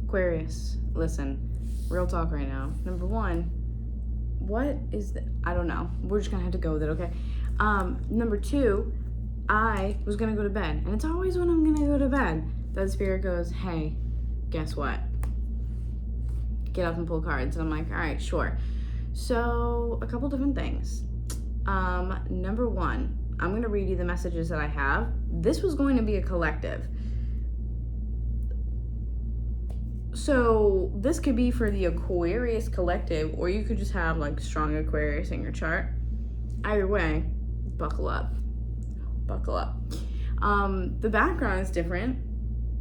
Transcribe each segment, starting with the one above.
Aquarius, listen, real talk right now. Number one, what is I don't know. We're just gonna have to go with it, okay? Number two, I was gonna go to bed, and it's always when I'm gonna go to bed that Spirit goes, hey, guess what? Get up and pull cards. And I'm like, all right, sure. So a couple different things. Number one, I'm gonna read you the messages that I have. This was going to be a collective. So this could be for the Aquarius collective, or you could just have like strong Aquarius in your chart. Either way, buckle up. Buckle up. The background is different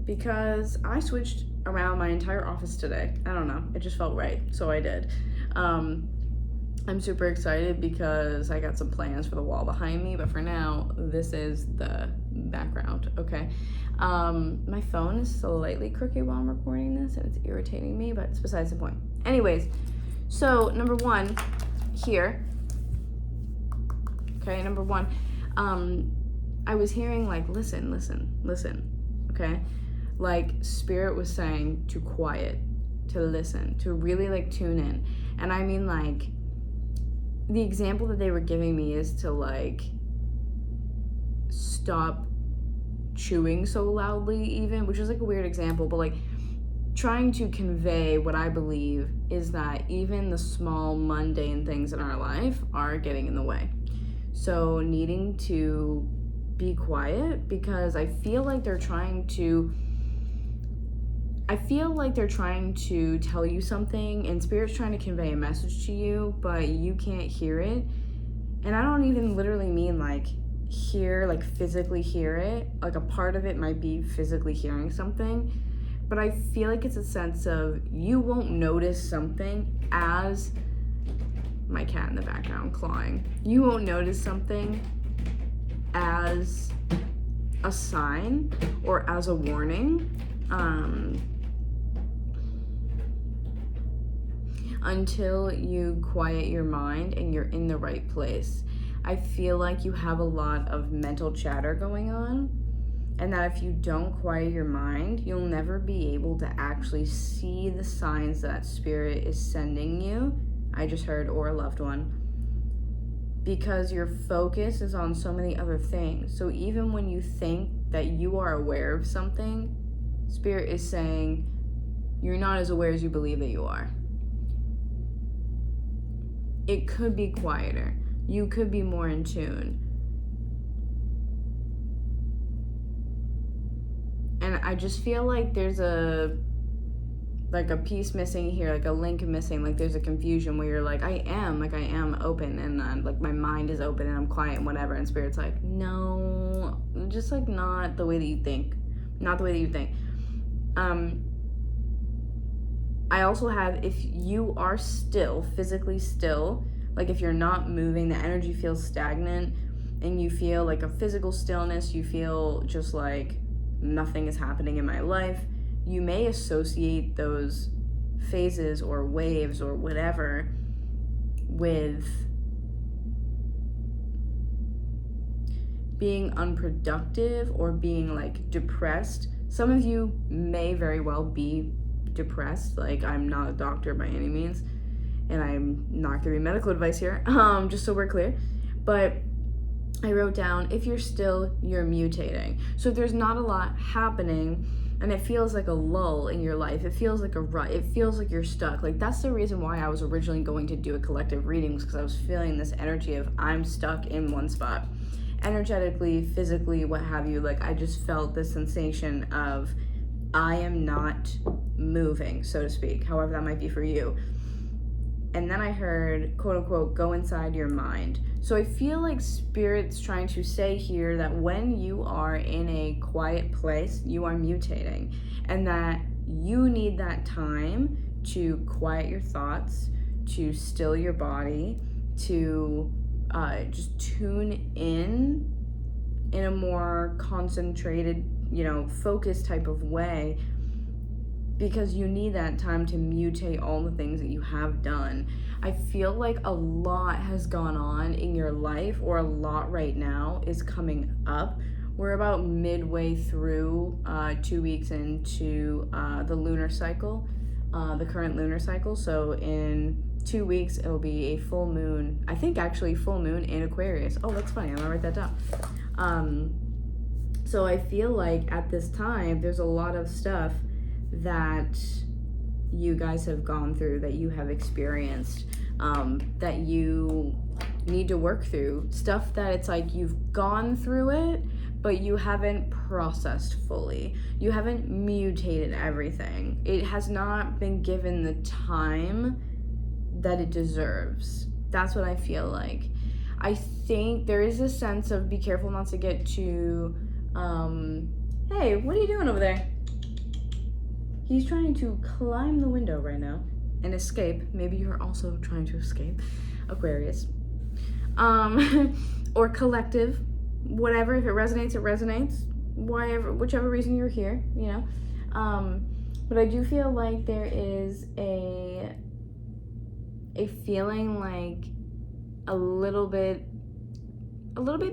because I switched around my entire office today. I don't know, it just felt right, so I did. I'm super excited because I got some plans for the wall behind me, but for now, this is the background, okay? My phone is slightly crooked while I'm recording this, and it's irritating me, but it's besides the point. Anyways, so number one here, okay, number one, I was hearing like, listen, okay? Like Spirit was saying to quiet, to listen, to really like tune in. And I mean like, the example that they were giving me is to like stop chewing so loudly even, which is like a weird example, but like trying to convey what I believe is that even the small mundane things in our life are getting in the way. So needing to be quiet because I feel like they're trying to tell you something, and Spirit's trying to convey a message to you, but you can't hear it. And I don't even literally mean like hear, like physically hear it. Like a part of it might be physically hearing something, but I feel like it's a sense of you won't notice something as my cat in the background clawing. You won't notice something as a sign or as a warning. Until you quiet your mind and you're in the right place. I feel like you have a lot of mental chatter going on, and that if you don't quiet your mind, you'll never be able to actually see the signs that Spirit is sending you. I just heard, or a loved one, because your focus is on so many other things. So even when you think that you are aware of something, Spirit is saying you're not as aware as you believe that you are. It could be quieter. You could be more in tune. And I just feel like there's a piece missing here, like a link missing, like there's a confusion where you're like, I am open, and like my mind is open and I'm quiet and whatever, and Spirit's like, no, just like not the way that you think. Not the way that you think. I also have, if you are still, physically still, like if you're not moving, the energy feels stagnant, and you feel like a physical stillness, you feel just like nothing is happening in my life, you may associate those phases or waves or whatever with being unproductive or being like depressed. Some of you may very well be depressed. Like, I'm not a doctor by any means, and I'm not giving medical advice here, just so we're clear, but I wrote down, if you're still, you're mutating. So if there's not a lot happening and it feels like a lull in your life, it feels like a rut, it feels like you're stuck, like that's the reason why I was originally going to do a collective reading, because I was feeling this energy of I'm stuck in one spot, energetically, physically, what have you. Like I just felt this sensation of I am not moving, so to speak, however that might be for you. And then I heard, quote unquote, go inside your mind. So I feel like Spirit's trying to say here that when you are in a quiet place, you are mutating, and that you need that time to quiet your thoughts, to still your body, to just tune in a more concentrated, focused type of way, because you need that time to mutate all the things that you have done. I feel like a lot has gone on in your life, or a lot right now is coming up, We're about midway through 2 weeks into the lunar cycle, the current lunar cycle. So in 2 weeks, it'll be a full moon. I think actually full moon in Aquarius. Oh, that's funny. I'm gonna write that down. So I feel like at this time, there's a lot of stuff that you guys have gone through, that you have experienced, that you need to work through. Stuff that it's like you've gone through it, but you haven't processed fully. You haven't mutated everything. It has not been given the time that it deserves. That's what I feel like. I think there is a sense of be careful not to get too, hey, what are you doing over there? He's trying to climb the window right now and escape. Maybe you're also trying to escape, Aquarius. Or collective, whatever. If it resonates, it resonates. Whichever reason you're here, you know. But I do feel like there is a feeling like a little bit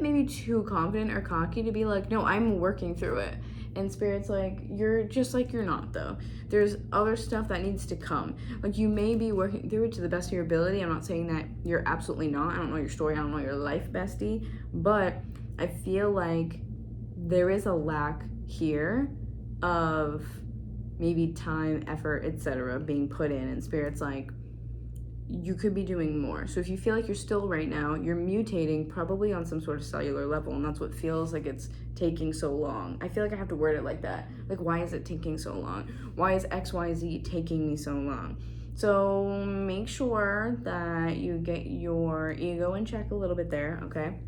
maybe too confident or cocky to be like, no, I'm working through it. And Spirit's like, you're just like, you're not though. There's other stuff that needs to come. Like, you may be working through it to the best of your ability. I'm not saying that you're absolutely not. I don't know your story. I don't know your life, bestie. But I feel like there is a lack here of maybe time, effort, etc. being put in. And Spirit's like, you could be doing more. So if you feel like you're still right now, you're mutating probably on some sort of cellular level, and that's what feels like it's taking so long. I feel like I have to word it like that. Like, why is it taking so long? Why is XYZ taking me so long? So make sure that you get your ego in check a little bit there, okay?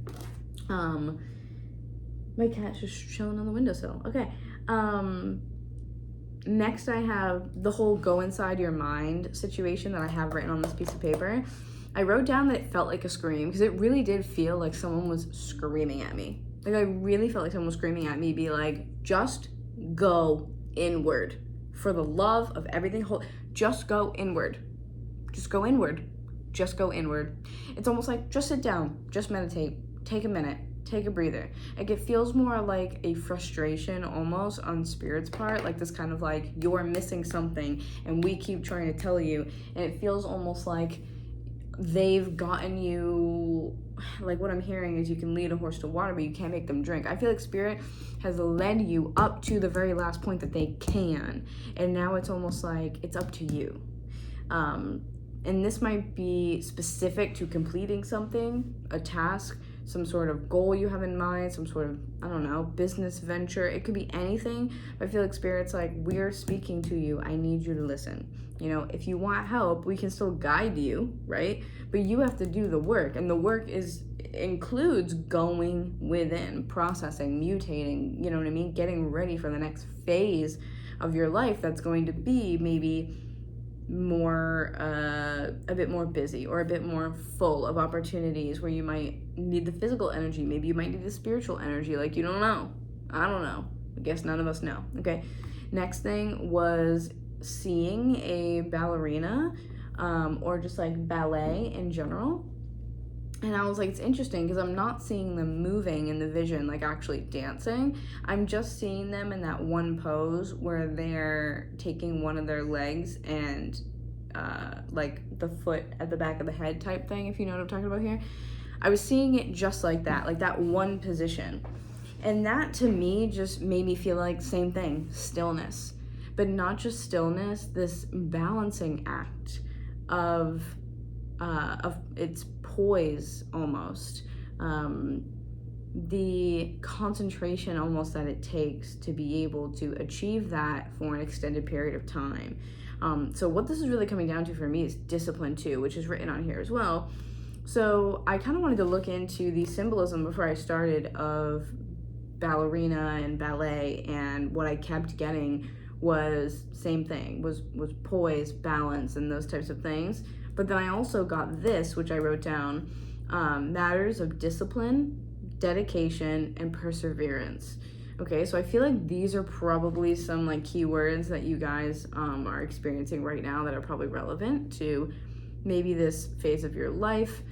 My cat's just chilling on the windowsill. Okay. Next, I have the whole go inside your mind situation that I have written on this piece of paper. I wrote down that it felt like a scream, because it really did feel like someone was screaming at me. Like, I really felt like someone was screaming at me, be like, just go inward. For the love of everything, just go inward. Just go inward. Just go inward. It's almost like, just sit down, just meditate, take a minute. Take a breather. Like, it feels more like a frustration almost on Spirit's part, like this kind of like, you're missing something and we keep trying to tell you, and it feels almost like they've gotten you, like what I'm hearing is you can lead a horse to water, but you can't make them drink. I feel like Spirit has led you up to the very last point that they can, and now it's almost like it's up to you. And this might be specific to completing something, a task, some sort of goal you have in mind, some sort of, I don't know, business venture. It could be anything. But I feel like Spirit's like, we're speaking to you. I need you to listen. You know, if you want help, we can still guide you, right? But you have to do the work. And the work includes going within, processing, mutating, you know what I mean? Getting ready for the next phase of your life that's going to be maybe more a bit more busy, or a bit more full of opportunities, where you might need the physical energy, maybe you might need the spiritual energy. Like, you don't know. I don't know. I guess none of us know. Okay, next thing was seeing a ballerina, or just like ballet in general. And I was like, it's interesting because I'm not seeing them moving in the vision, like actually dancing. I'm just seeing them in that one pose where they're taking one of their legs and like the foot at the back of the head type thing, if you know what I'm talking about here. I was seeing it just like that one position. And that to me just made me feel like same thing, stillness. But not just stillness, this balancing act of its poise almost, the concentration almost that it takes to be able to achieve that for an extended period of time. So what this is really coming down to for me is discipline too, which is written on here as well. So I kind of wanted to look into the symbolism before I started of ballerina and ballet, and what I kept getting was same thing, was poise, balance, and those types of things. But then I also got this, which I wrote down, matters of discipline, dedication, and perseverance. Okay, so I feel like these are probably some like keywords that you guys are experiencing right now that are probably relevant to maybe this phase of your life.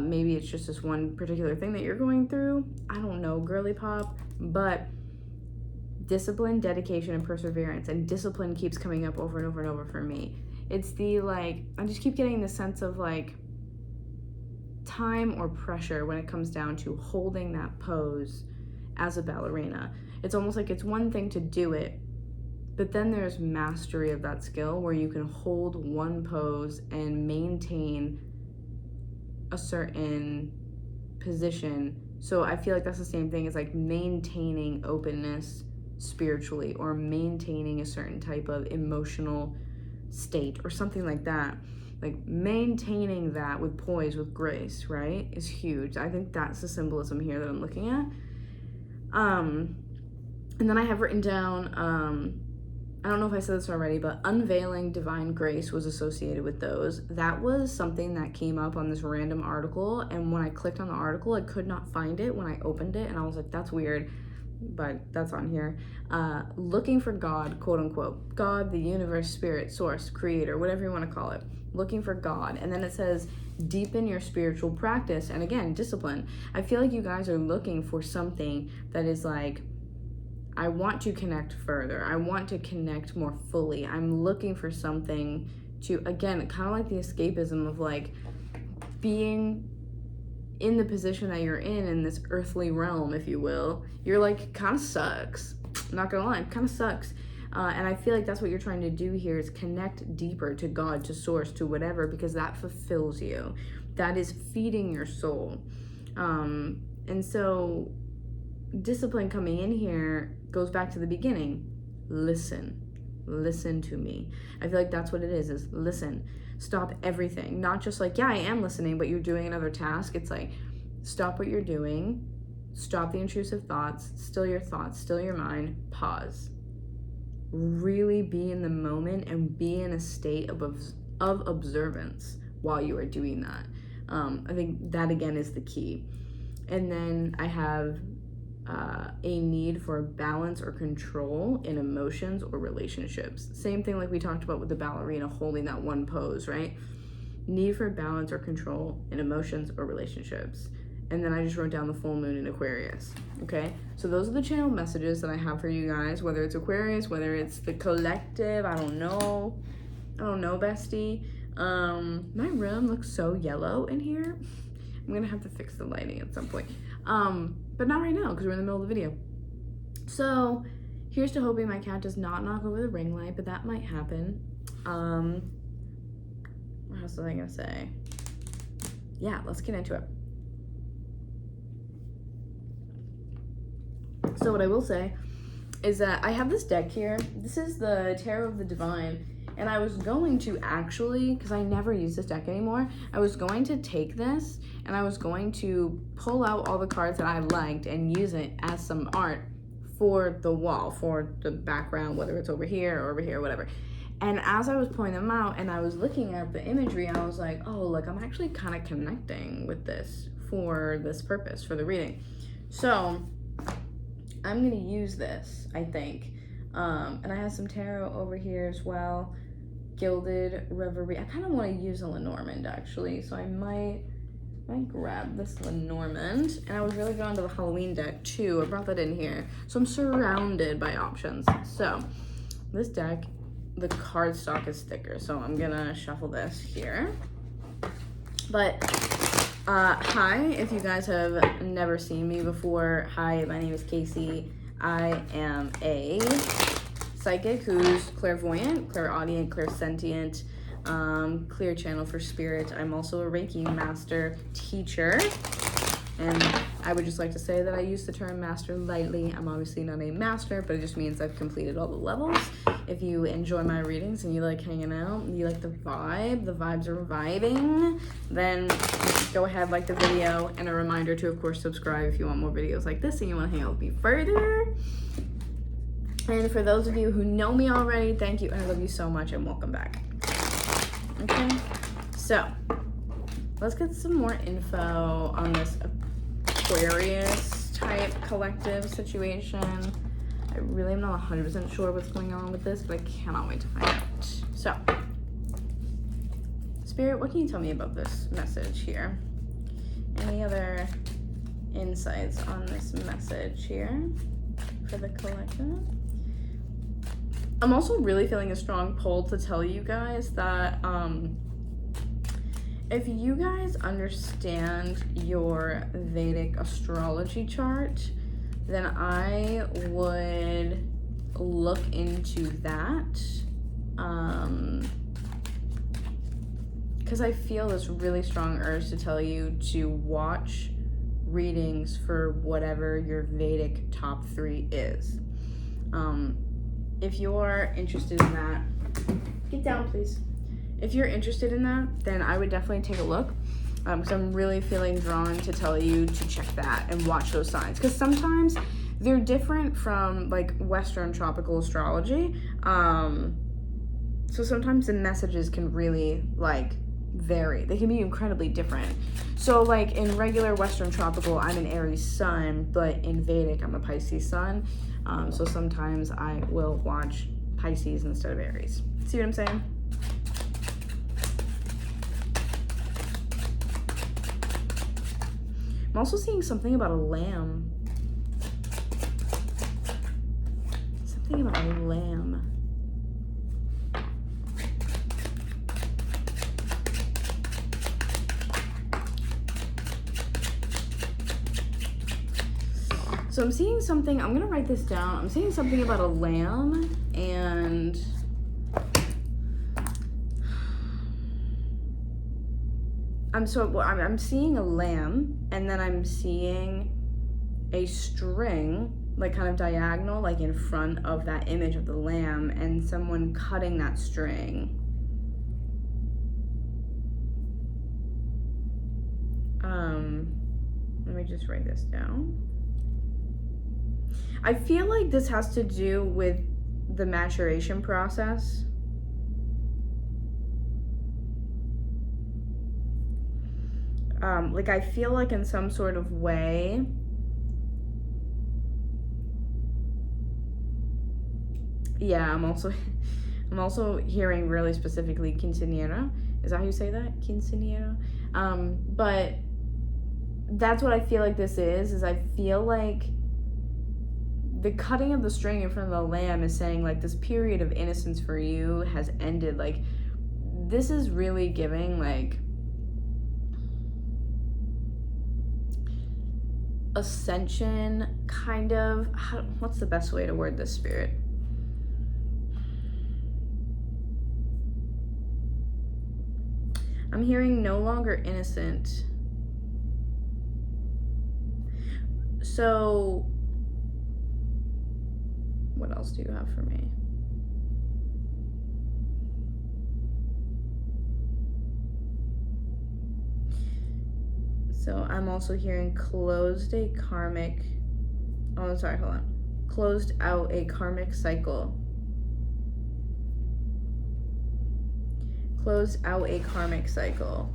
Maybe it's just this one particular thing that you're going through. I don't know, girly pop, but discipline, dedication, and perseverance. And discipline keeps coming up over and over and over for me. It's the, like, I just keep getting the sense of, like, time or pressure when it comes down to holding that pose as a ballerina. It's almost like it's one thing to do it, but then there's mastery of that skill where you can hold one pose and maintain a certain position. So I feel like that's the same thing as like maintaining openness spiritually, or maintaining a certain type of emotional state or something like that. Like maintaining that with poise, with grace, right, is huge. I think that's the symbolism here that I'm looking at. And then I have written down, I don't know if I said this already, but unveiling divine grace was associated with those. That was something that came up on this random article, and when I clicked on the article, I could not find it when I opened it, and I was like, that's weird, but that's on here. Looking for God, quote unquote, God, the universe, spirit, source, creator, whatever you want to call it. Looking for God. And then it says deepen your spiritual practice, and again, discipline. I feel like you guys are looking for something that is like, I want to connect further, I want to connect more fully, I'm looking for something to, again, kind of like the escapism of like being in the position that you're in this earthly realm, if you will. You're like, kind of sucks, I'm not gonna lie, kind of sucks. And I feel like that's what you're trying to do here, is connect deeper to God, to source, to whatever, because that fulfills you. That is feeding your soul. And so discipline coming in here goes back to the beginning. Listen to me. I feel like that's what it is listen. Stop everything. Not just like, yeah, I am listening, but you're doing another task. It's like, stop what you're doing. Stop the intrusive thoughts. Still your mind. Pause. Really be in the moment and be in a state of observance while you are doing that. I think that again is the key. And then I have a need for balance or control in emotions or relationships. Same thing like we talked about with the ballerina holding that one pose, right? Need for balance or control in emotions or relationships. And then I just wrote down the full moon in Aquarius. Okay, so those are the channel messages that I have for you guys, whether it's Aquarius, whether it's the collective. I don't know, bestie. My room looks so yellow in here. I'm gonna have to fix the lighting at some point, but not right now because we're in the middle of the video. So here's to hoping my cat does not knock over the ring light, but that might happen. What else was I gonna say? Yeah, let's get into it. So what I will say is that I have this deck here. This is the Tarot of the Divine, and I was going to actually, because I never use this deck anymore, I was going to take this and I was going to pull out all the cards that I liked and use it as some art for the wall, for the background, whether it's over here or over here, whatever. And as I was pulling them out and I was looking at the imagery, I was like, oh, look, I'm actually kind of connecting with this for this purpose, for the reading. So I'm gonna use this, I think. And I have some tarot over here as well. Gilded Reverie. I kind of want to use a Lenormand actually, so I might grab this Lenormand. And I was really drawn to the Halloween deck too. I brought that in here. So I'm surrounded by options. So this deck, the cardstock is thicker, so I'm gonna shuffle this here. But hi, if you guys have never seen me before, hi, my name is Casey. I am a psychic who's clairvoyant, clairaudient, clairsentient, clear channel for spirit. I'm also a Reiki master teacher, and I would just like to say that I use the term master lightly. I'm obviously not a master, but it just means I've completed all the levels. If you enjoy my readings and you like hanging out, and you like the vibes are vibing, then go ahead, like the video, and a reminder to, of course, subscribe if you want more videos like this and you want to hang out with me further. And for those of you who know me already, thank you. I love you so much and welcome back. Okay, so let's get some more info on this Aquarius type collective situation. I really am not 100% sure what's going on with this, but I cannot wait to find out. So, Spirit, what can you tell me about this message here? any other insights on this message here for the collective? I'm also really feeling a strong pull to tell you guys that if you guys understand your Vedic astrology chart, then I would look into that. Because I feel this really strong urge to tell you to watch readings for whatever your Vedic top 3 is. If you're interested in that, get down please. If you're interested in that, then I would definitely take a look, because I'm really feeling drawn to tell you to check that and watch those signs, because sometimes they're different from like Western tropical astrology. So sometimes the messages can really like vary. They can be incredibly different. So like in regular Western tropical, I'm an Aries sun, but in Vedic, I'm a Pisces sun. So sometimes I will watch Pisces instead of Aries. See what I'm saying? I'm also seeing something about a lamb. Something about a lamb. So I'm seeing something, I'm gonna write this down. I'm seeing something about a lamb, and I'm seeing a lamb, and then I'm seeing a string, like kind of diagonal, like in front of that image of the lamb, and someone cutting that string. Let me just write this down. I feel like this has to do with the maturation process. Like I feel like in some sort of way, yeah, I'm also hearing really specifically quinceañera. Is that how you say that? Quinceañera? But that's what I feel like this is I feel like the cutting of the string in front of the lamb is saying like this period of innocence for you has ended. Like this is really giving like ascension, kind of. What's the best way to word this, Spirit? I'm hearing no longer innocent. So what else do you have for me? So I'm also hearing closed a karmic, oh, sorry, hold on. Closed out a karmic cycle. Closed out a karmic cycle.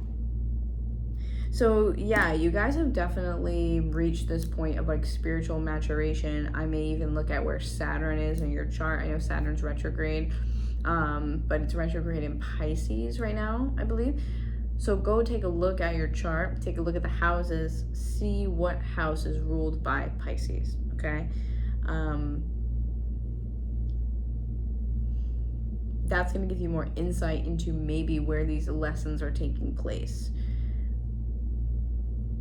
So yeah, you guys have definitely reached this point of like spiritual maturation. I may even look at where Saturn is in your chart. I know Saturn's retrograde, but it's retrograde in Pisces right now, I believe. So go take a look at your chart, take a look at the houses, see what house is ruled by Pisces, okay? That's gonna give you more insight into maybe where these lessons are taking place.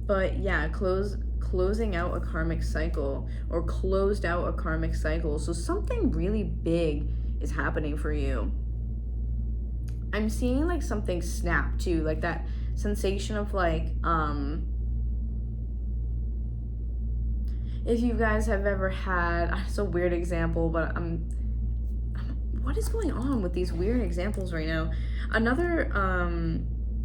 But yeah, closing out a karmic cycle, or closed out a karmic cycle. So something really big is happening for you. I'm seeing like something snap too, like that sensation of like, if you guys have ever had, it's a weird example, but what is going on with these weird examples right now?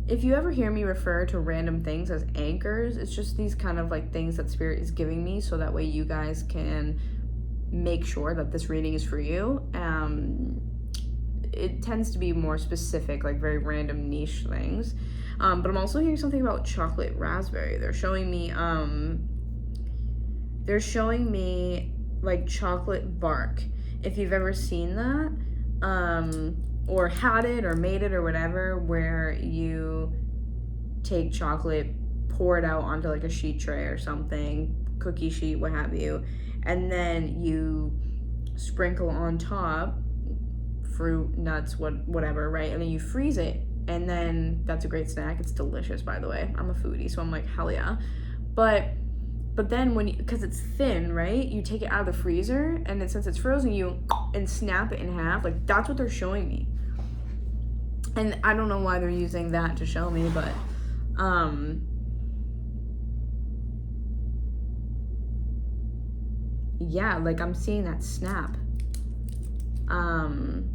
If you ever hear me refer to random things as anchors, it's just these kind of like things that Spirit is giving me so that way you guys can make sure that this reading is for you. It tends to be more specific, like very random niche things. But I'm also hearing something about chocolate raspberry. They're showing me like chocolate bark. If you've ever seen that, or had it or made it or whatever, where you take chocolate, pour it out onto like a sheet tray or something, cookie sheet, what have you, and then you sprinkle on top fruit, nuts, whatever, right? And then you freeze it, and then that's a great snack. It's delicious, by the way. I'm a foodie, so I'm like, hell yeah. But then because it's thin, right? You take it out of the freezer, and then since it's frozen, and snap it in half. Like, that's what they're showing me. And I don't know why they're using that to show me, but yeah, like I'm seeing that snap. I'm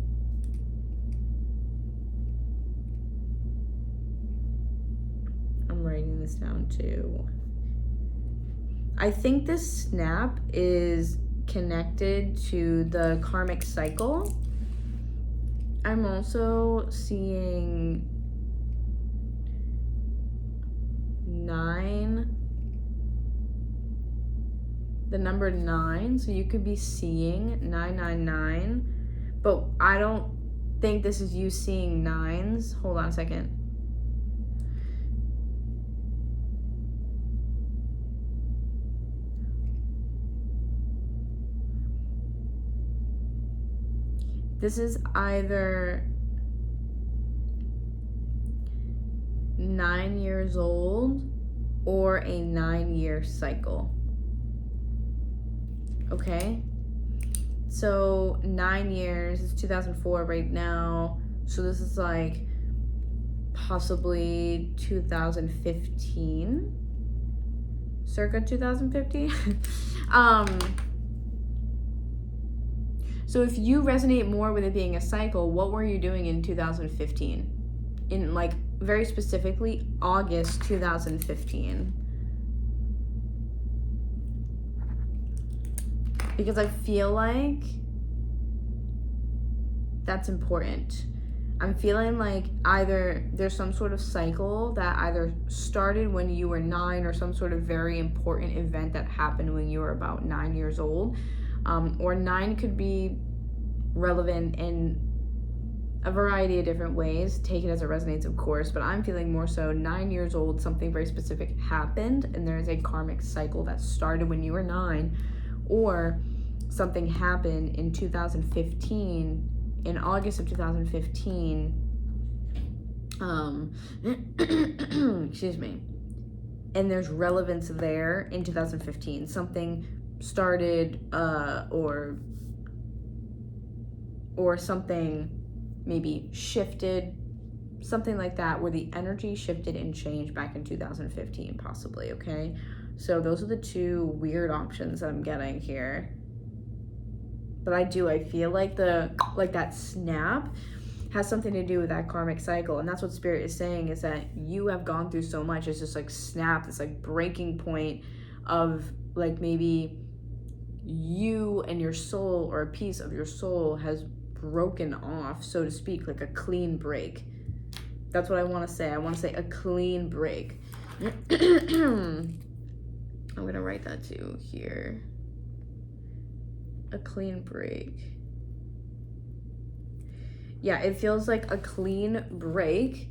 writing this down too. I think this snap is connected to the karmic cycle. I'm also seeing 9, the number 9, so you could be seeing 999, but I don't think this is you seeing 9s. Hold on a second. This is either 9 years old or a 9-year cycle. Okay? So 9 years is 2004 right now. So this is like possibly 2015. Circa 2015. So if you resonate more with it being a cycle, what were you doing in 2015? In like very specifically August 2015. Because I feel like that's important. I'm feeling like either there's some sort of cycle that either started when you were 9 or some sort of very important event that happened when you were about 9 years old. Or 9 could be relevant in a variety of different ways. Take it as it resonates, of course, but I'm feeling more so 9 years old, something very specific happened, and there is a karmic cycle that started when you were 9, or something happened in 2015, in August of 2015, excuse me, and there's relevance there in 2015. Something started or something maybe shifted, something like that, where the energy shifted and changed back in 2015 possibly. Okay, so those are the two weird options that I'm getting here. But I feel like that snap has something to do with that karmic cycle, and that's what Spirit is saying, is that you have gone through so much. It's just like snap, this like breaking point of like maybe you and your soul, or a piece of your soul has broken off, so to speak, like a clean break. That's what I want to say. I want to say a clean break. I'm gonna write that too here. A clean break. Yeah, it feels like a clean break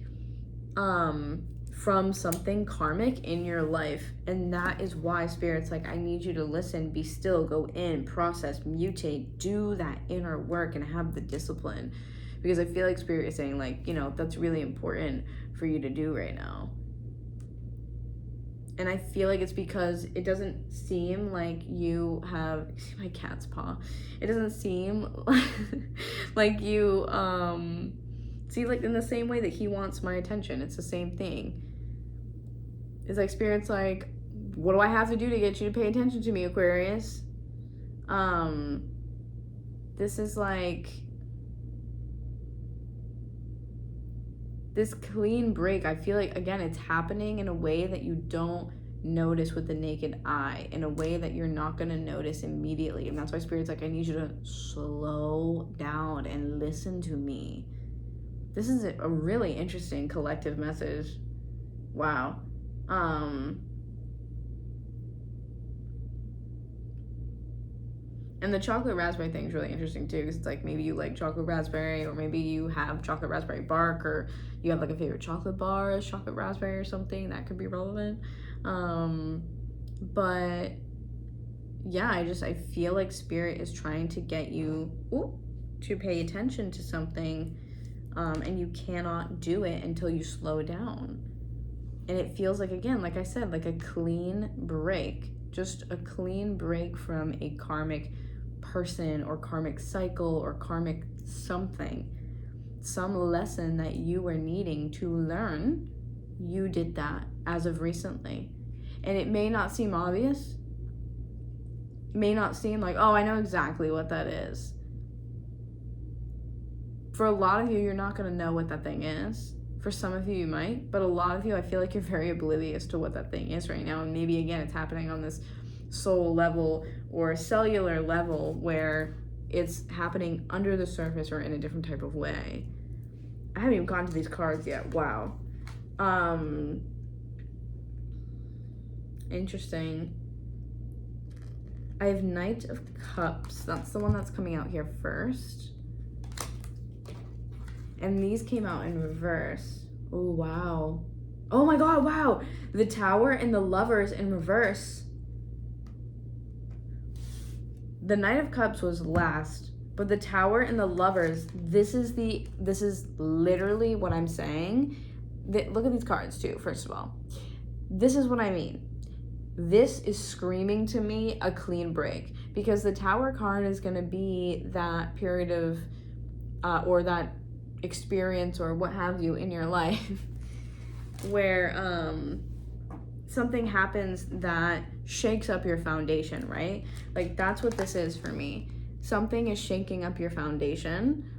from something karmic in your life. And that is why Spirit's like, I need you to listen, be still, go in, process, mutate, do that inner work, and have the discipline. Because I feel like Spirit is saying, like, you know, that's really important for you to do right now. And I feel like it's because it doesn't seem like you have, my cat's paw. It doesn't seem like you, see, like in the same way that he wants my attention. It's the same thing. It's like Spirit's like, what do I have to do to get you to pay attention to me, Aquarius? This is like, this clean break, I feel like, again, it's happening in a way that you don't notice with the naked eye, in a way that you're not going to notice immediately. And that's why Spirit's like, I need you to slow down and listen to me. This is a really interesting collective message. Wow. And the chocolate raspberry thing is really interesting too, because it's like maybe you like chocolate raspberry, or maybe you have chocolate raspberry bark, or you have like a favorite chocolate bar as chocolate raspberry or something. That could be relevant. But yeah, I feel like spirit is trying to get you to pay attention to something, and you cannot do it until you slow down. And it feels like, again, like I said, like a clean break, just a clean break from a karmic person or karmic cycle or karmic something, some lesson that you were needing to learn. You did that as of recently. And it may not seem obvious, may not seem like, oh, I know exactly what that is. For a lot of you, you're not going to know what that thing is. For some of you, you might, but a lot of you, I feel like you're very oblivious to what that thing is right now. And maybe, again, it's happening on this soul level or cellular level where it's happening under the surface or in a different type of way. I haven't even gotten to these cards yet. Wow. Interesting. I have Knight of Cups. That's the one that's coming out here first. And these came out in reverse. Oh, wow. Oh my God, wow. The Tower and the Lovers in reverse. The Knight of Cups was last, but the Tower and the Lovers, this is literally what I'm saying. Look at these cards too, first of all. This is what I mean. This is screaming to me a clean break, because the Tower card is going to be that period of, or that experience or what have you in your life where something happens that shakes up your foundation, right? Like that's what this is for me. Something is shaking up your foundation.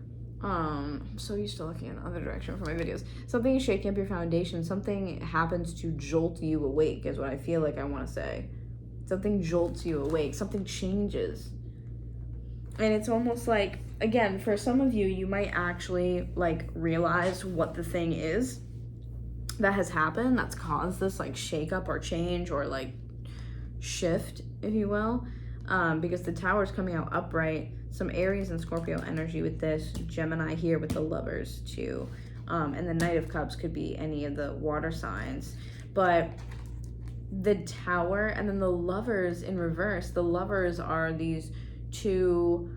I'm so used to looking in the other direction for my videos. Something is shaking up your foundation. Something happens to jolt you awake is what I feel like I want to say. Something jolts you awake. Something changes. And it's almost like, again, for some of you, you might actually like realize what the thing is that has happened that's caused this like shake up or change or like shift, if you will, because the Tower is coming out upright. Some Aries and Scorpio energy with this, Gemini here with the Lovers too, and the Knight of Cups could be any of the water signs. But the Tower and then the Lovers in reverse, the Lovers are these two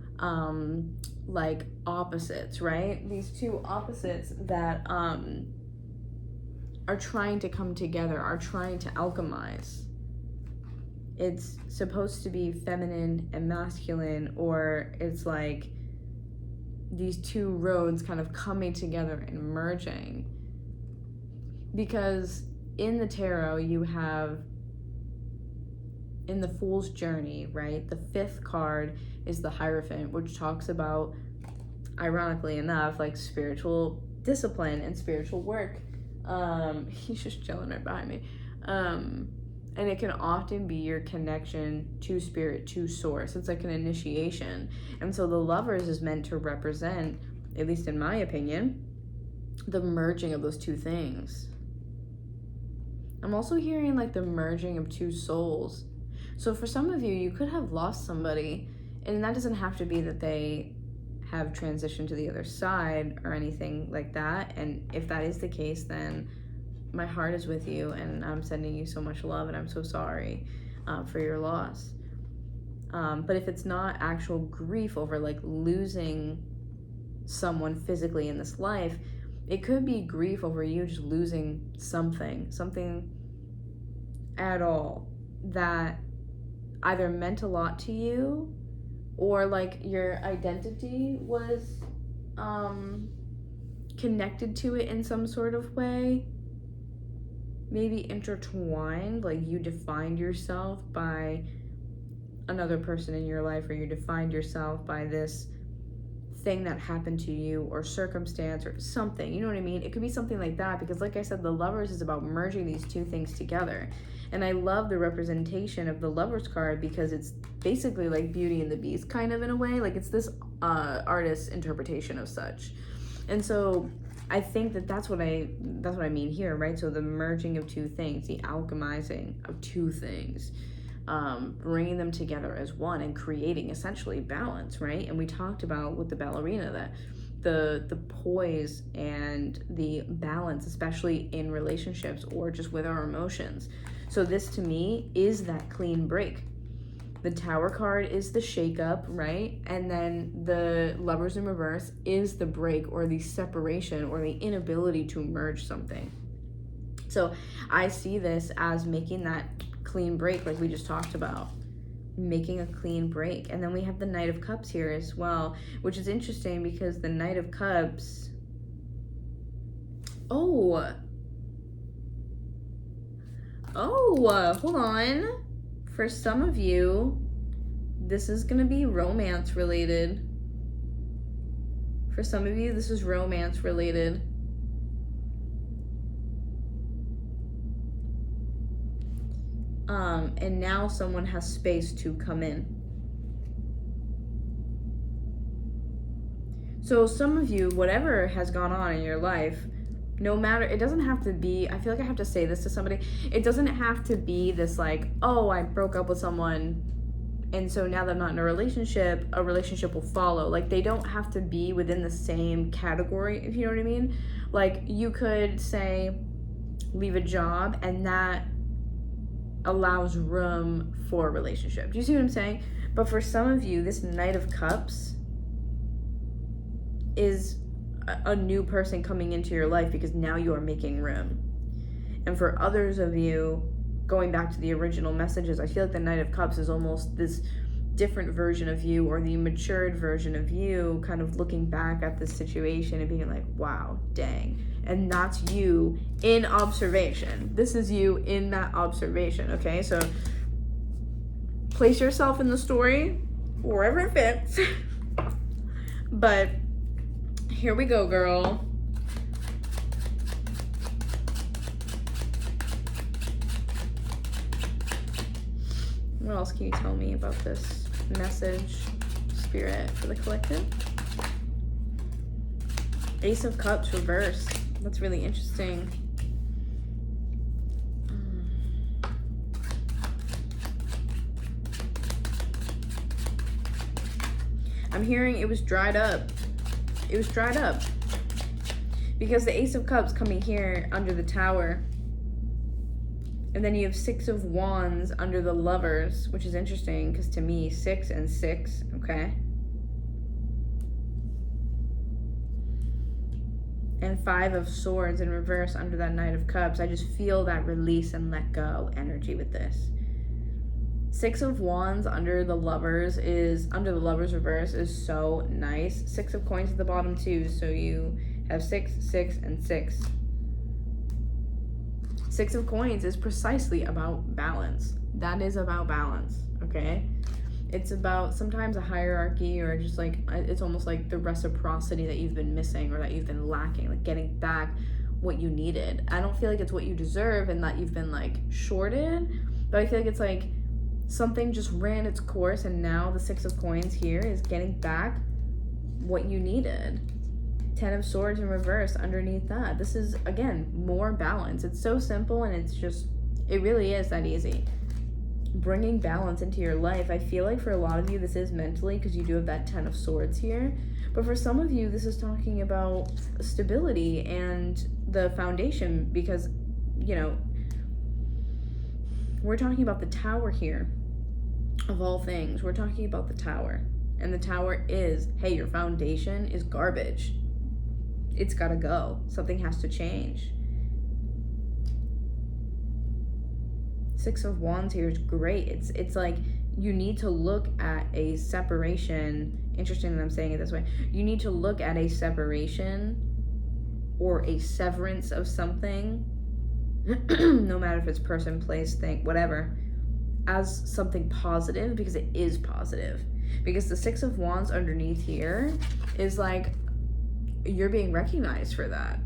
like opposites, right? These two opposites that are trying to come together, are trying to alchemize. It's supposed to be feminine and masculine, or it's like these two roads kind of coming together and merging. Because in the tarot, you have, in the Fool's Journey, right, the 5th card is the Hierophant, which talks about, ironically enough, like spiritual discipline and spiritual work. He's just chilling right behind me. And it can often be your connection to spirit, to source. It's like an initiation. And so the Lovers is meant to represent, at least in my opinion, the merging of those two things. I'm also hearing like the merging of two souls. So for some of you, you could have lost somebody, and that doesn't have to be that they have transitioned to the other side or anything like that. And if that is the case, then my heart is with you, and I'm sending you so much love, and I'm so sorry for your loss. But if it's not actual grief over like losing someone physically in this life, it could be grief over you just losing something at all that either meant a lot to you, or like your identity was connected to it in some sort of way, maybe intertwined, like you defined yourself by another person in your life, or you defined yourself by this thing that happened to you or circumstance or something, you know what I mean? It could be something like that, because like I said, the Lovers is about merging these two things together. And I love the representation of the Lovers card, because it's basically like Beauty and the Beast kind of, in a way. Like it's this artist's interpretation of such. And so I think that's what I mean here, right? So the merging of two things, the alchemizing of two things. bringing them together as one and creating essentially balance, right? And we talked about with the ballerina that the poise and the balance, especially in relationships or just with our emotions. So this to me is that clean break. The Tower card is the shake-up, right? And then the Lovers in reverse is the break or the separation or the inability to merge something. So I see this as making that clean break like we just talked about. Making a clean break. And then we have the Knight of Cups here as well, which is interesting because the Knight of Cups... hold on. For some of you, this is going to be romance related. For some of you, this is romance related. And now someone has space to come in. So some of you, whatever has gone on in your life, no matter, it doesn't have to be, I feel like I have to say this to somebody, it doesn't have to be this like, oh, I broke up with someone, and so now that I'm not in a relationship will follow. Like, they don't have to be within the same category, if you know what I mean. Like, you could say, leave a job, and that allows room for a relationship. Do you see what I'm saying? But for some of you, this Knight of Cups is a new person coming into your life because now you are making room. And for others of you, going back to the original messages, I feel like the Knight of Cups is almost this different version of you, or the matured version of you, kind of looking back at this situation and being like, wow, dang. And that's you in observation. This is you in that observation, okay? So place yourself in the story wherever it fits. But here we go, girl. What else can you tell me about this message, Spirit, for the collective? Ace of Cups reverse. That's really interesting. I'm hearing it was dried up. It was dried up. Because the Ace of Cups coming here under the Tower. And then you have Six of Wands under the Lovers, which is interesting because to me, 6 and 6, okay? And 5 of Swords in reverse under that Knight of Cups. I just feel that release and let go energy with this. 6 of Wands under the Lovers reverse is so nice. 6 of Coins at the bottom too, so you have 6, 6, and 6. 6 of Coins is precisely about balance. That is about balance, okay? It's about sometimes a hierarchy, or just like, it's almost like the reciprocity that you've been missing or that you've been lacking, like getting back what you needed. I don't feel like it's what you deserve and that you've been like shorted, but I feel like it's like something just ran its course, and now the 6 of Coins here is getting back what you needed. 10 of Swords in reverse underneath that. This is, again, more balance. It's so simple, and it's just, it really is that easy. Bringing balance into your life. I feel like for a lot of you, this is mentally, because you do have that 10 of Swords here. But for some of you, this is talking about stability and the foundation, because, you know, we're talking about the Tower here. Of all things, we're talking about the Tower. And the Tower is, hey, your foundation is garbage. It's gotta go. Something has to change. 6 of Wands here is great. It's like you need to look at a separation. Interesting that I'm saying it this way. You need to look at a separation or a severance of something, no matter if it's person, place, thing, whatever, as something positive, because it is positive. Because the 6 of Wands underneath here is like, you're being recognized for that.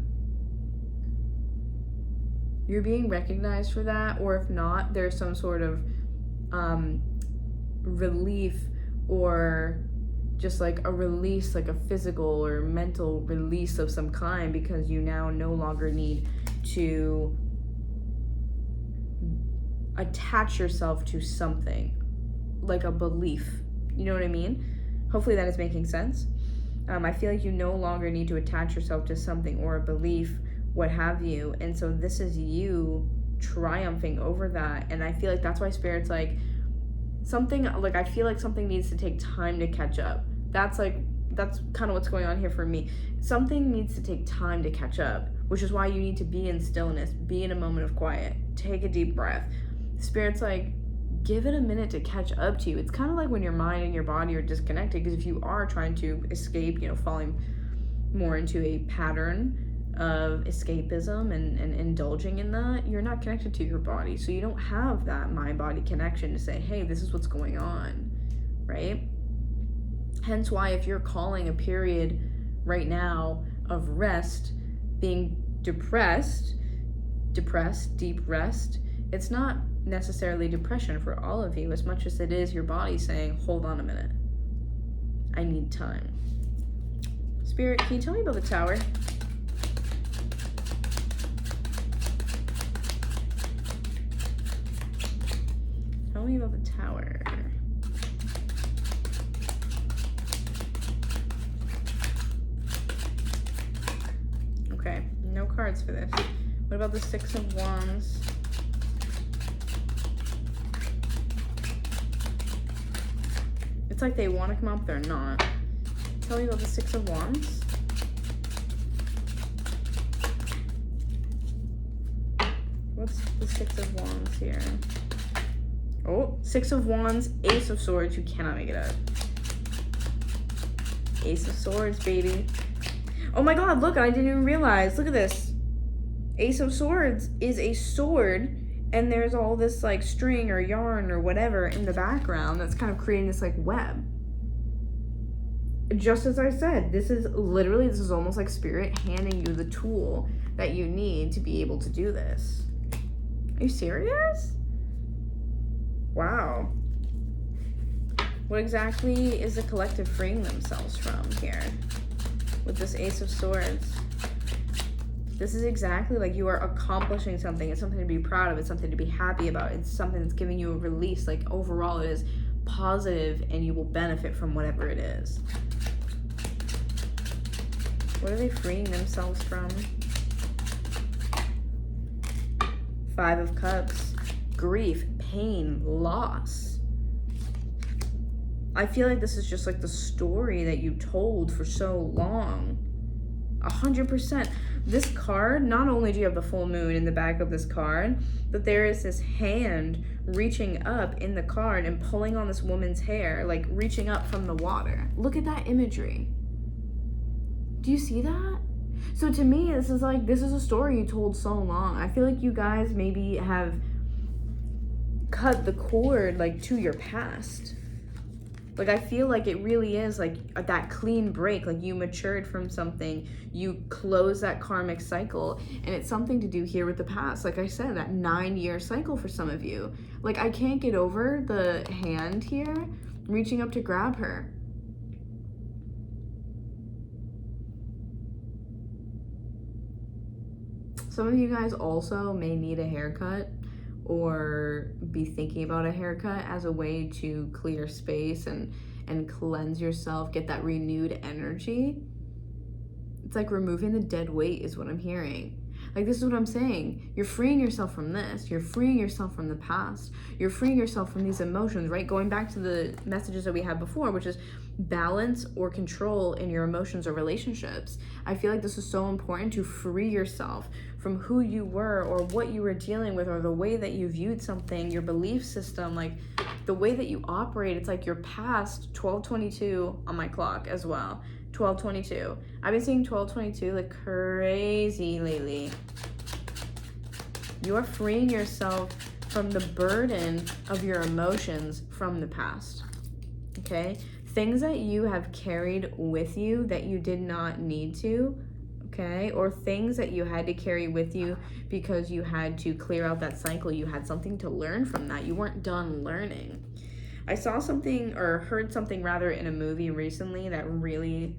You're being recognized for that, or if not, there's some sort of relief, or just like a release, like a physical or mental release of some kind, because you now no longer need to attach yourself to something, like a belief. You know what I mean? Hopefully that is making sense. I feel like you no longer need to attach yourself to something or a belief, what have you. And so this is you triumphing over that. And I feel like that's why Spirit's like, something, like, I feel like something needs to take time to catch up. That's kind of what's going on here for me. Something needs to take time to catch up, which is why you need to be in stillness, be in a moment of quiet, take a deep breath. Spirit's like, give it a minute to catch up to you. It's kind of like when your mind and your body are disconnected, because if you are trying to escape, falling more into a pattern of escapism and indulging in that, you're not connected to your body. So you don't have that mind-body connection to say, hey, this is what's going on, right? Hence why if you're calling a period right now of rest being depressed, deep rest, it's not necessarily depression for all of you as much as it is your body saying, hold on a minute, I need time. Spirit, can you tell me about the Tower? Tell me about the Tower. Okay, no cards for this. What about the Six of Wands? It's like they want to come up, they're not. Tell me about the Six of Wands. What's the Six of Wands here? Oh, Six of Wands, Ace of Swords. You cannot make it up. Ace of Swords, baby. Oh my god, look, I didn't even realize. Look at this. Ace of Swords is a sword, and there's all this like string or yarn or whatever in the background that's kind of creating this like web. Just as I said, this is almost like Spirit handing you the tool that you need to be able to do this. Are you serious? Wow. What exactly is the collective freeing themselves from here with this Ace of Swords? This is exactly like you are accomplishing something. It's something to be proud of. It's something to be happy about. It's something that's giving you a release. Like overall it is positive and you will benefit from whatever it is. What are they freeing themselves from? Five of Cups. Grief, pain, loss. I feel like this is just like the story that you told for so long. 100%. This card, not only do you have the full moon in the back of this card, but there is this hand reaching up in the card and pulling on this woman's hair, like reaching up from the water. Look at that imagery. Do you see that? So to me, this is a story you told so long. I feel like you guys maybe have cut the cord like to your past. Like I feel like it really is like that clean break, like you matured from something, you close that karmic cycle, and it's something to do here with the past. Like I said, that 9-year cycle for some of you. Like I can't get over the hand here reaching up to grab her. Some of you guys also may need a haircut or be thinking about a haircut as a way to clear space and cleanse yourself, get that renewed energy. It's like removing the dead weight is what I'm hearing. Like this is what I'm saying. You're freeing yourself from this. You're freeing yourself from the past. You're freeing yourself from these emotions, right? Going back to the messages that we had before, which is balance or control in your emotions or relationships. I feel like this is so important to free yourself from who you were or what you were dealing with or the way that you viewed something, your belief system, like the way that you operate. It's like your past. 1222 on my clock as well. 1222. I've been seeing 1222 like crazy lately. You are freeing yourself from the burden of your emotions from the past. Okay? Things that you have carried with you that you did not need to, okay? Or things that you had to carry with you because you had to clear out that cycle. You had something to learn from that. You weren't done learning. I saw something or heard something rather in a movie recently that really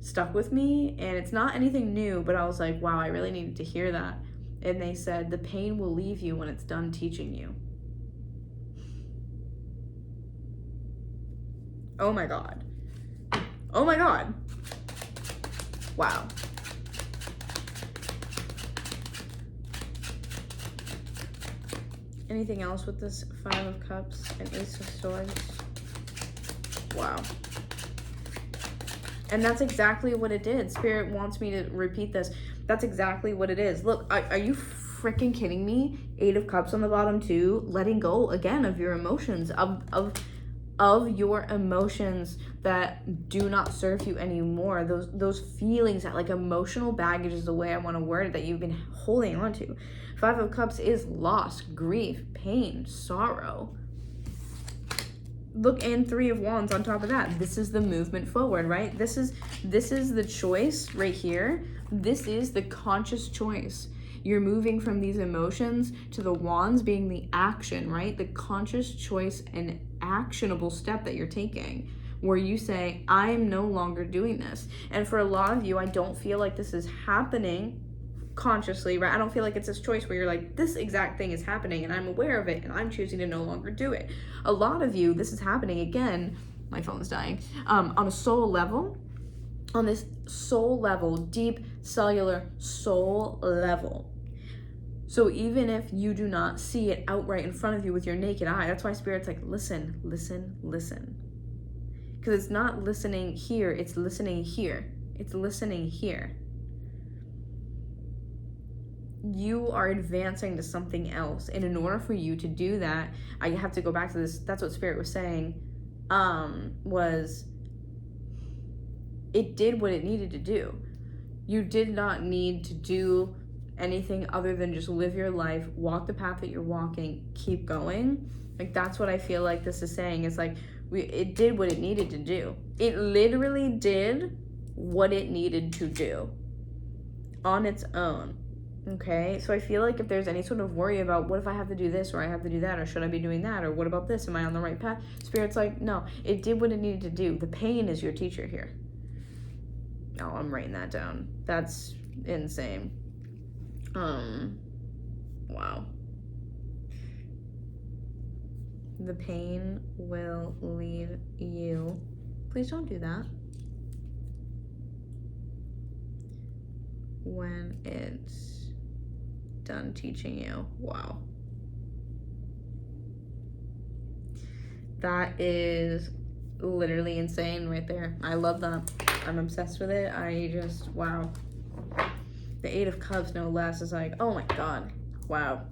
stuck with me, and it's not anything new, but I was like, wow, I really needed to hear that. And they said, the pain will leave you when it's done teaching you. Oh my God. Oh my God. Wow. Anything else with this Five of Cups and Ace of Swords? Wow. And that's exactly what it did. Spirit wants me to repeat this. That's exactly what it is. Look, are you freaking kidding me? Eight of Cups on the bottom too. Letting go again of your emotions, of your emotions that do not serve you anymore. Those feelings, that like emotional baggage is the way I want to word it, that you've been holding on to. Five of Cups is loss, grief, pain, sorrow. Look, and Three of Wands on top of that. This is the movement forward, right? This is the choice right here. This is the conscious choice. You're moving from these emotions to the Wands being the action, right? The conscious choice and actionable step that you're taking, where you say, I'm no longer doing this. And for a lot of you, I don't feel like this is happening consciously, right? I don't feel like it's this choice where you're like, this exact thing is happening and I'm aware of it and I'm choosing to no longer do it. A lot of you, this is happening again, my phone's dying, on a soul level, on this soul level, deep cellular soul level. So even if you do not see it outright in front of you with your naked eye, that's why Spirit's like, listen, listen, listen. Because it's not listening here, it's listening here. It's listening here. You are advancing to something else. And in order for you to do that, I have to go back to this. That's what Spirit was saying, was it did what it needed to do. You did not need to do anything other than just live your life, walk the path that you're walking, keep going. Like, that's what I feel like this is saying. It's like, it did what it needed to do. It literally did what it needed to do on its own. Okay, so I feel like if there's any sort of worry about what if I have to do this or I have to do that or should I be doing that or what about this, am I on the right path? Spirit's like, no, it did what it needed to do. The pain is your teacher here. Oh, I'm writing that down. That's insane. Wow. The pain will leave you. Please don't do that. When it's done teaching you. Wow. That is literally insane right there. I love that. I'm obsessed with it. I just, wow. The Eight of Cups, no less, is like, oh my God. Wow.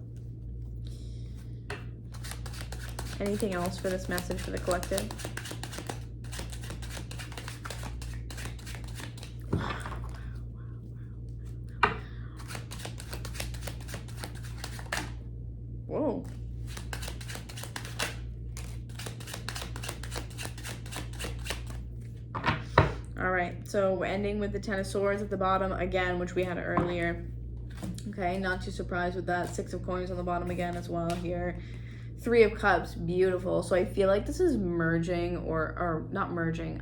Anything else for this message for the collective? Whoa. All right, so we're ending with the Ten of Swords at the bottom again, which we had earlier. Okay, not too surprised with that. Six of Coins on the bottom again as well here. Three of Cups, beautiful. So I feel like this is merging or not merging,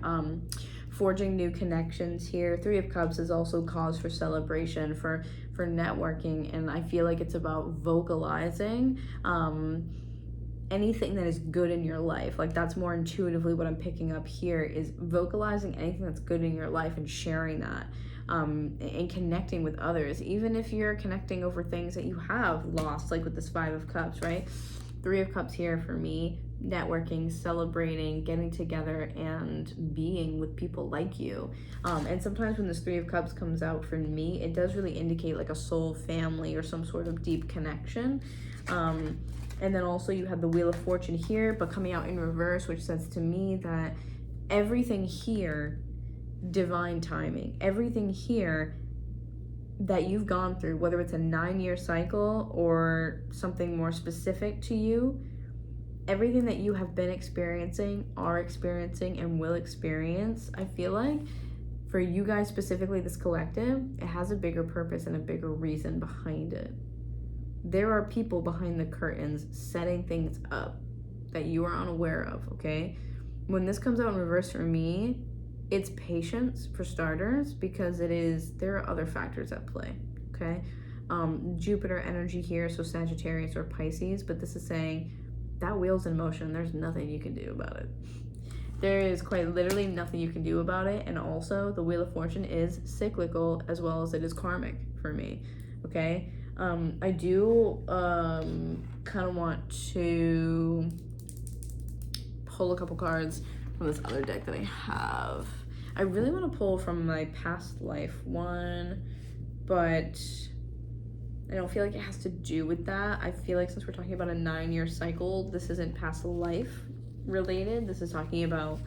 forging new connections here. Three of Cups is also cause for celebration, for networking, and I feel like it's about vocalizing anything that is good in your life. Like, that's more intuitively what I'm picking up here, is vocalizing anything that's good in your life and sharing that, and connecting with others, even if you're connecting over things that you have lost, like with this Five of Cups, right? Three of Cups here for me, networking, celebrating, getting together, and being with people like you. And sometimes when this Three of Cups comes out for me, it does really indicate like a soul family or some sort of deep connection. And then also you have the Wheel of Fortune here, but coming out in reverse, which says to me that everything here, divine timing, everything here that you've gone through, whether it's a 9-year cycle or something more specific to you, everything that you have been experiencing, are experiencing, and will experience, I feel like for you guys specifically, this collective, it has a bigger purpose and a bigger reason behind it. There are people behind the curtains setting things up that you are unaware of, okay? When this comes out in reverse for me, it's patience for starters, because there are other factors at play, okay? Jupiter energy here, so Sagittarius or Pisces, but this is saying that wheel's in motion. There's nothing you can do about it. There is quite literally nothing you can do about it. And also, the Wheel of Fortune is cyclical as well as it is karmic for me. Okay? I do kind of want to pull a couple cards from this other deck that I have. I really want to pull from my past life one, but I don't feel like it has to do with that. I feel like since we're talking about a 9-year cycle, this isn't past life related. This is talking about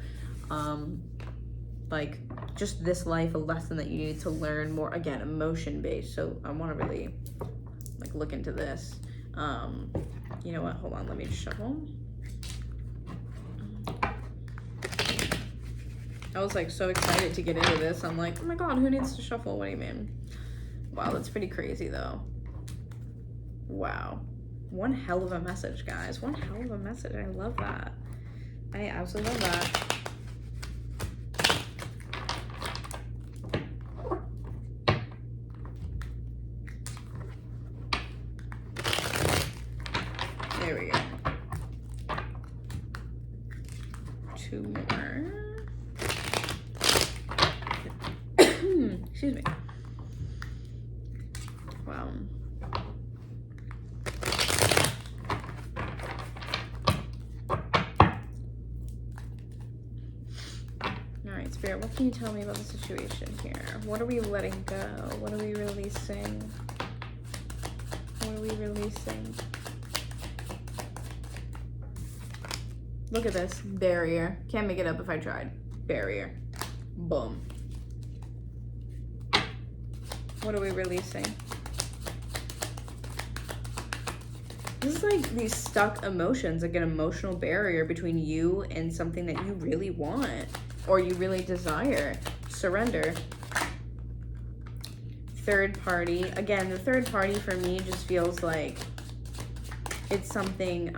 like just this life, a lesson that you need to learn more, again, emotion based. So I want to really like look into this. You know what, hold on, let me just shuffle. I was like so excited to get into this. I'm like, oh my god, who needs to shuffle? What do you mean? Wow, that's pretty crazy though. Wow. One hell of a message, guys. One hell of a message. I love that. I absolutely love that. There we go. 2 more. Excuse me. Wow. Alright, Spirit, what can you tell me about the situation here? What are we letting go? What are we releasing? What are we releasing? Look at this. Barrier. Can't make it up if I tried. Barrier. Boom. What are we releasing? This is like these stuck emotions, like an emotional barrier between you and something that you really want or you really desire. Surrender. Third party. Again, the third party for me just feels like it's something,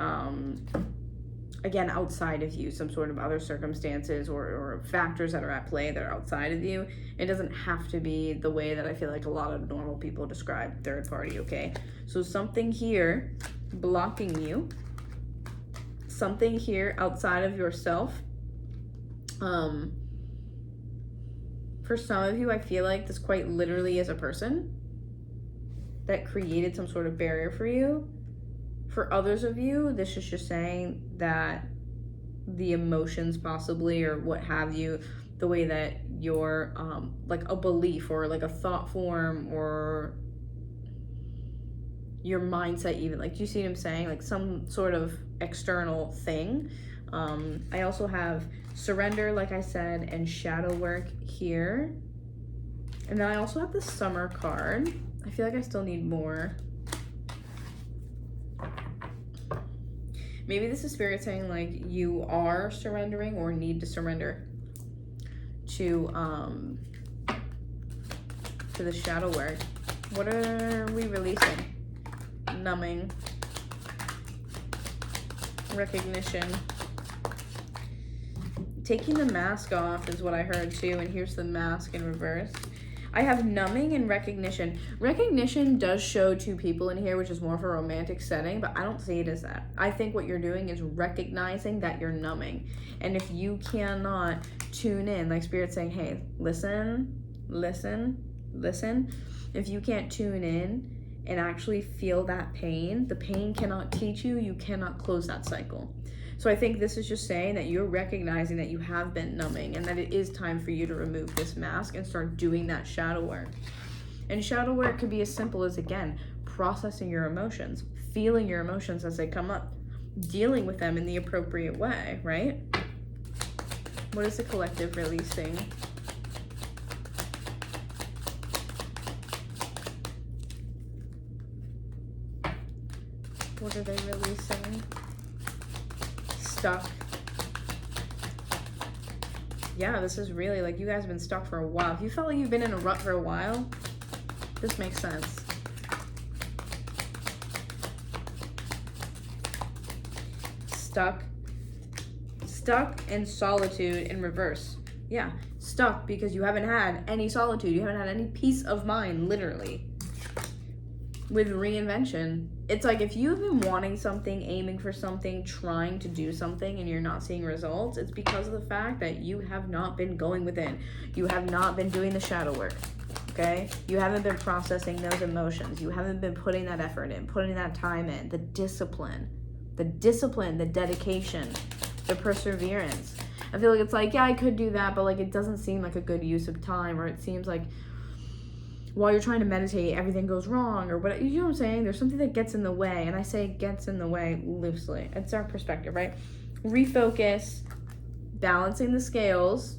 again, outside of you, some sort of other circumstances or factors that are at play that are outside of you. It doesn't have to be the way that I feel like a lot of normal people describe third party, okay? So something here blocking you, something here outside of yourself. For some of you, I feel like this quite literally is a person that created some sort of barrier for you. For others of you, this is just saying that the emotions possibly or what have you, the way that you're like a belief or like a thought form or your mindset even, like, do you see what I'm saying? Like some sort of external thing. I also have surrender, like I said, and shadow work here. And then I also have the summer card. I feel like I still need more. Maybe this is Spirit saying like you are surrendering or need to surrender to the shadow work. What are we releasing? Numbing. Recognition. Taking the mask off is what I heard too, and here's the mask in reverse. I have numbing and recognition. Recognition does show 2 people in here, which is more of a romantic setting, but I don't see it as that. I think what you're doing is recognizing that you're numbing. And if you cannot tune in, like Spirit's saying, hey, listen, listen, listen. If you can't tune in and actually feel that pain, the pain cannot teach you, you cannot close that cycle. So I think this is just saying that you're recognizing that you have been numbing and that it is time for you to remove this mask and start doing that shadow work. And shadow work could be as simple as, again, processing your emotions, feeling your emotions as they come up, dealing with them in the appropriate way, right? What is the collective releasing? What are they releasing? Stuck. Yeah, this is really like you guys have been stuck for a while. If you felt like you've been in a rut for a while, this makes sense. Stuck. Stuck and solitude in reverse. Yeah, stuck because you haven't had any solitude. You haven't had any peace of mind, literally. with reinvention, it's like if you've been wanting something, aiming for something, trying to do something, and you're not seeing results, it's because of the fact that you have not been going within. You have not been doing the shadow work, okay? You haven't been processing those emotions. You haven't been putting that effort in, putting that time in, the discipline, the dedication, the perseverance. I feel like it's like, yeah, I could do that, but like it doesn't seem like a good use of time, or it seems like while you're trying to meditate, everything goes wrong, or what, you know what I'm saying? There's something that gets in the way, and I say gets in the way loosely. It's our perspective, right? Refocus, balancing the scales,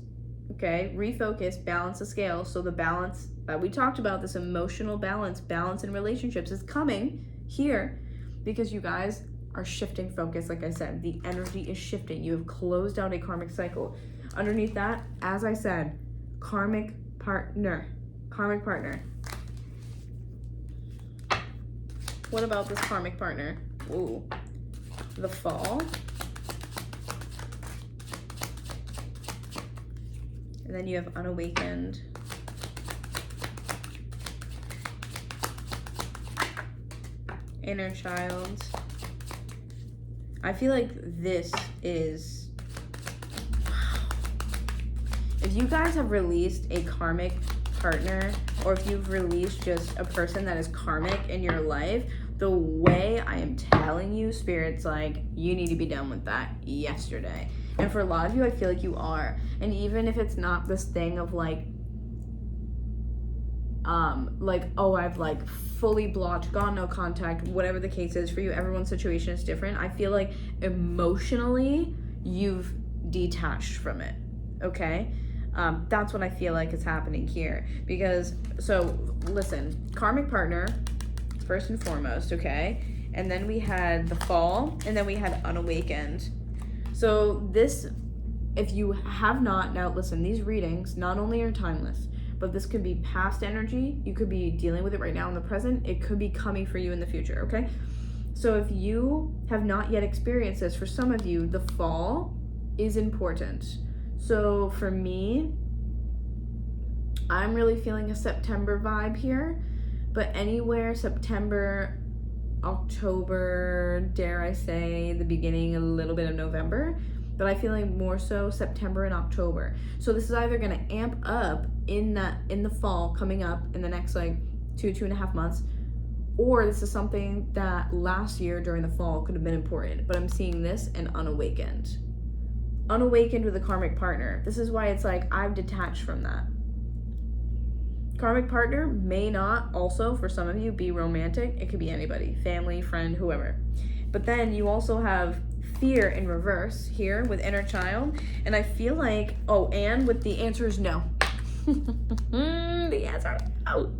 okay? Refocus, balance the scales. So the balance that we talked about, this emotional balance in relationships is coming here because you guys are shifting focus. Like I said, the energy is shifting. You have closed out a karmic cycle. Underneath that, as I said, karmic partner. What about this karmic partner? Ooh, the fall. And then you have unawakened. Inner child. I feel like this is, if you guys have released a karmic partner, or if you've released just a person that is karmic in your life, the way I am telling you, Spirit's like, you need to be done with that yesterday. And for a lot of you, I feel like you are. And even if it's not this thing of like, oh, I've like fully blocked, gone no contact, whatever the case is for you, everyone's situation is different. I feel like emotionally you've detached from it, okay? That's what I feel like is happening here. Because, so listen, karmic partner, first and foremost, okay? And then we had the fall, and then we had unawakened. So this, if you have not, now listen, these readings not only are timeless, but this could be past energy. You could be dealing with it right now in the present. It could be coming for you in the future, okay? So if you have not yet experienced this, for some of you, the fall is important. So for me, I'm really feeling a September vibe here, but anywhere September, October, dare I say, the beginning, a little bit of November, but I feel like more so September and October. So this is either gonna amp up in the fall coming up in the next like 2.5 months, or this is something that last year during the fall could have been important, but I'm seeing this and unawakened. Unawakened with a karmic partner. This is why it's like I've detached from that. Karmic partner may not also, for some of you, be romantic. It could be anybody, family, friend, whoever. But then you also have fear in reverse here with inner child. And I feel like, oh, and with the answer is no. The answer is no.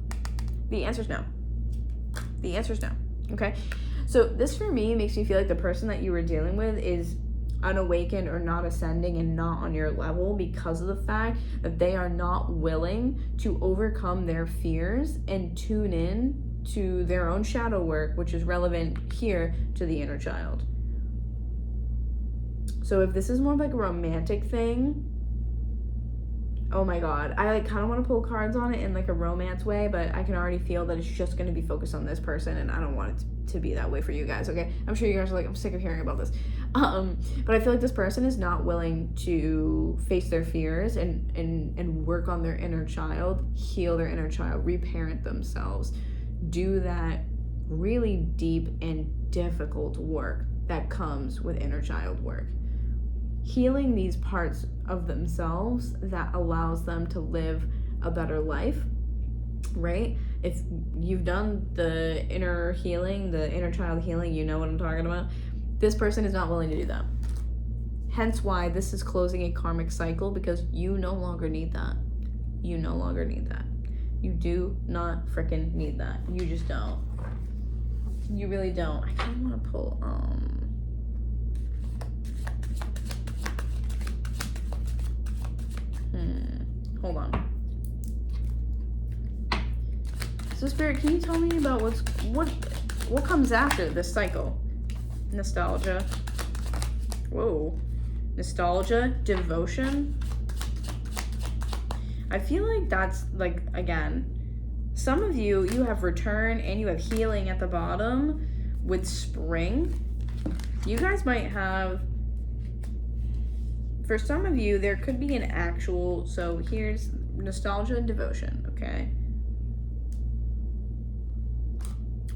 The answer is no. The answer is no. Okay? So this for me makes me feel like the person that you were dealing with is unawakened or not ascending and not on your level because of the fact that they are not willing to overcome their fears and tune in to their own shadow work, which is relevant here to the inner child. So if this is more like a romantic thing, oh my god, I like kind of want to pull cards on it in like a romance way, but I can already feel that it's just going to be focused on this person, and I don't want it to be that way for you guys, okay? I'm sure you guys are like, I'm sick of hearing about this. But I feel like this person is not willing to face their fears and work on their inner child, heal their inner child, reparent themselves, do that really deep and difficult work that comes with inner child work. Healing these parts of themselves that allows them to live a better life, right? If you've done the inner healing, the inner child healing, you know what I'm talking about. This person is not willing to do that. Hence why this is closing a karmic cycle, because you no longer need that. You no longer need that. You do not freaking need that. You just don't. You really don't. I kind of want to pull, hold on. So Spirit, can you tell me about what comes after this cycle? Nostalgia. Whoa. Nostalgia, devotion. I feel like that's like, again, Some of you, you have return and you have healing at the bottom with spring. You guys might have, for some of you, there could be an actual, so here's nostalgia and devotion, okay?